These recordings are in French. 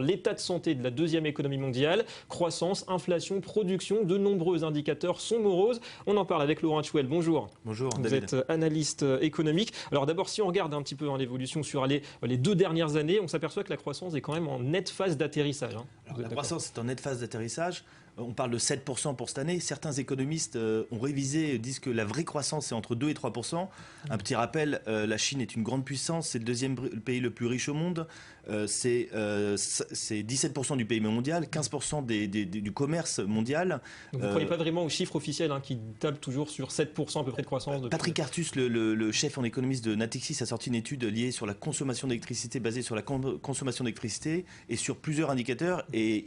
L'état de santé de la deuxième économie mondiale, croissance, inflation, production, de nombreux indicateurs sont moroses. On en parle avec Laurent Tchouel. Bonjour. Bonjour, Vous David. êtes analyste économique. Alors d'abord, si on regarde un petit peu l'évolution sur les 2 dernières années, on s'aperçoit que la croissance est quand même en nette phase d'atterrissage. La croissance est en nette phase d'atterrissage. On parle de 7% pour cette année. Certains économistes ont révisé, disent que la vraie croissance est entre 2 et 3%. Un petit rappel, la Chine est une grande puissance, c'est le deuxième pays le plus riche au monde. C'est 17% du PIB mondial, 15% du commerce mondial. Donc vous ne croyez pas vraiment aux chiffres officiels qui tablent toujours sur 7% à peu près de croissance Patrick Artus, le chef en économiste de Natixis, a sorti une étude liée sur la consommation d'électricité, basée sur la consommation d'électricité et sur plusieurs indicateurs. Et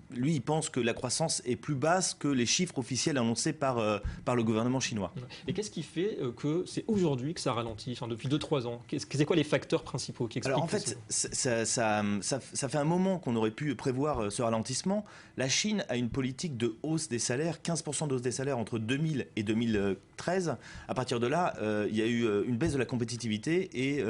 lui, il pense que la croissance est plus basse que les chiffres officiels annoncés par le gouvernement chinois. Et qu'est-ce qui fait que c'est aujourd'hui que ça ralentit, depuis 2-3 ans? C'est quoi les facteurs principaux qui expliquent? Alors en fait, ça fait un moment qu'on aurait pu prévoir ce ralentissement. La Chine a une politique de hausse des salaires, 15% de hausse des salaires entre 2000 et 2013. À partir de là, il y a eu une baisse de la compétitivité et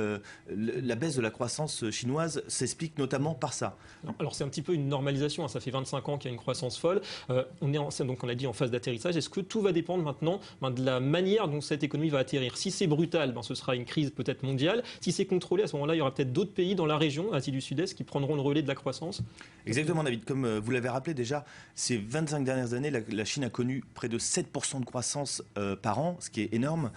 la baisse de la croissance chinoise s'explique notamment par ça. Alors c'est un petit peu une normalisation, ça fait 25 ans qu'il y a une croissance folle. Donc on l'a dit, en phase d'atterrissage. Est-ce que tout va dépendre maintenant de la manière dont cette économie va atterrir? Si c'est brutal, ce sera une crise peut-être mondiale. Si c'est contrôlé, à ce moment-là, il y aura peut-être d'autres pays dans la région, Asie du Sud-Est, qui prendront le relais de la croissance. Exactement, David. Comme vous l'avez rappelé déjà, ces 25 dernières années, la Chine a connu près de 7% de croissance par an, ce qui est énorme.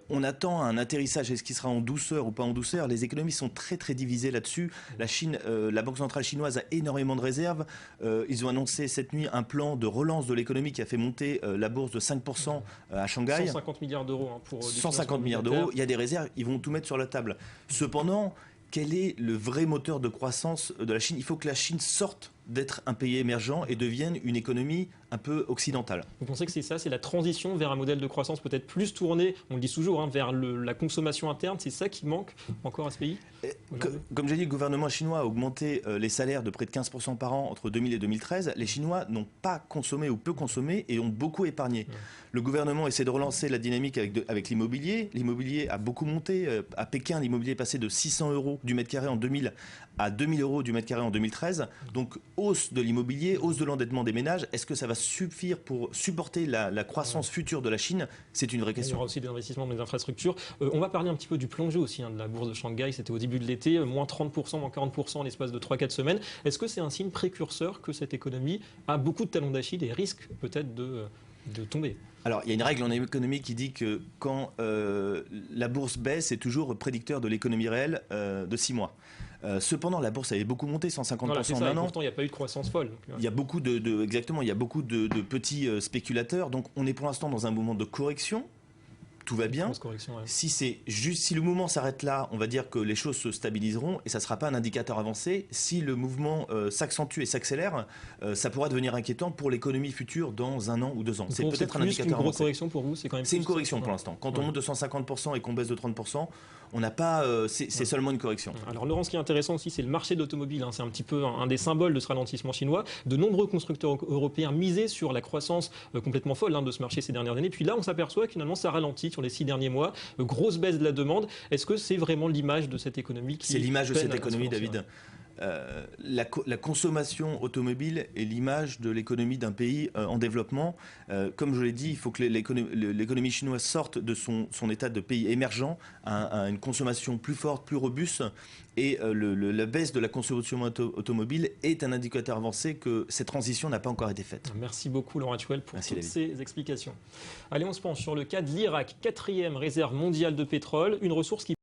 On attend un atterrissage. Est-ce qu'il sera en douceur ou pas en douceur? Les économies sont très très divisées là-dessus. La Chine, la Banque centrale chinoise a énormément de réserves. Ils ont annoncé cette nuit un plan de relance de l'économie qui a fait monter la bourse de 5% à Shanghai. 150 milliards d'euros pour 150 milliards d'euros. Il y a des réserves, ils vont tout mettre sur la table. Cependant, quel est le vrai moteur de croissance de la Chine? Il faut que la Chine sorte d'être un pays émergent et devienne une économie un peu occidentale. Vous pensez que c'est ça, c'est la transition vers un modèle de croissance peut-être plus tourné, on le dit toujours, vers la consommation interne, c'est ça qui manque encore à ce pays? Comme j'ai dit, le gouvernement chinois a augmenté les salaires de près de 15% par an entre 2000 et 2013. Les Chinois n'ont pas consommé ou peu consommé et ont beaucoup épargné. Le gouvernement essaie de relancer la dynamique avec l'immobilier. L'immobilier a beaucoup monté. À Pékin, l'immobilier est passé de 600 euros du mètre carré en 2000 à 2000 euros du mètre carré en 2013. Donc hausse de l'immobilier, hausse de l'endettement des ménages. Est-ce que ça va suffire pour supporter la croissance future de la Chine? C'est une vraie question. Il y aura aussi des investissements dans les infrastructures. On va parler un petit peu du plongée aussi, de la bourse de Shanghai. C'était au début de l'été, moins 30%, moins 40% en l'espace de 3-4 semaines. Est-ce que c'est un signe précurseur que cette économie a beaucoup de talons d'Achille et risque peut-être de tomber? Alors, il y a une règle en économie qui dit que quand la bourse baisse, c'est toujours prédicteur de l'économie réelle de 6 mois. Cependant, la bourse avait beaucoup monté, 150% en un an. Pourtant, il n'y a pas eu de croissance folle. Il y a beaucoup exactement, il y a beaucoup de petits spéculateurs. Donc, on est pour l'instant dans un moment de correction. Tout va bien. Si le mouvement s'arrête là, on va dire que les choses se stabiliseront et ça ne sera pas un indicateur avancé. Si le mouvement s'accentue et s'accélère, ça pourra devenir inquiétant pour l'économie future dans 1 an ou 2 ans. C'est peut-être un indicateur avancé. Grosse correction pour vous, c'est quand même. C'est une correction pour l'instant. Quand on monte de 150% et qu'on baisse de 30%, on n'a pas. C'est seulement une correction. Alors Laurent, ce qui est intéressant aussi, c'est le marché de l'automobile. C'est un petit peu un des symboles de ce ralentissement chinois. De nombreux constructeurs européens misaient sur la croissance complètement folle de ce marché ces dernières années. Puis là, on s'aperçoit que finalement, ça ralentit sur les 6 derniers mois. Grosse baisse de la demande. Est-ce que c'est vraiment l'image de cette économie qui... C'est l'image de cette économie, David. La consommation automobile est l'image de l'économie d'un pays en développement. Comme je l'ai dit, il faut que l'économie chinoise sorte de son état de pays émergent à une consommation plus forte, plus robuste. Et la baisse de la consommation automobile est un indicateur avancé que cette transition n'a pas encore été faite. Merci beaucoup Laurent Tchouel pour toutes ces explications. Allez, on se penche sur le cas de l'Irak, 4e réserve mondiale de pétrole, une ressource qui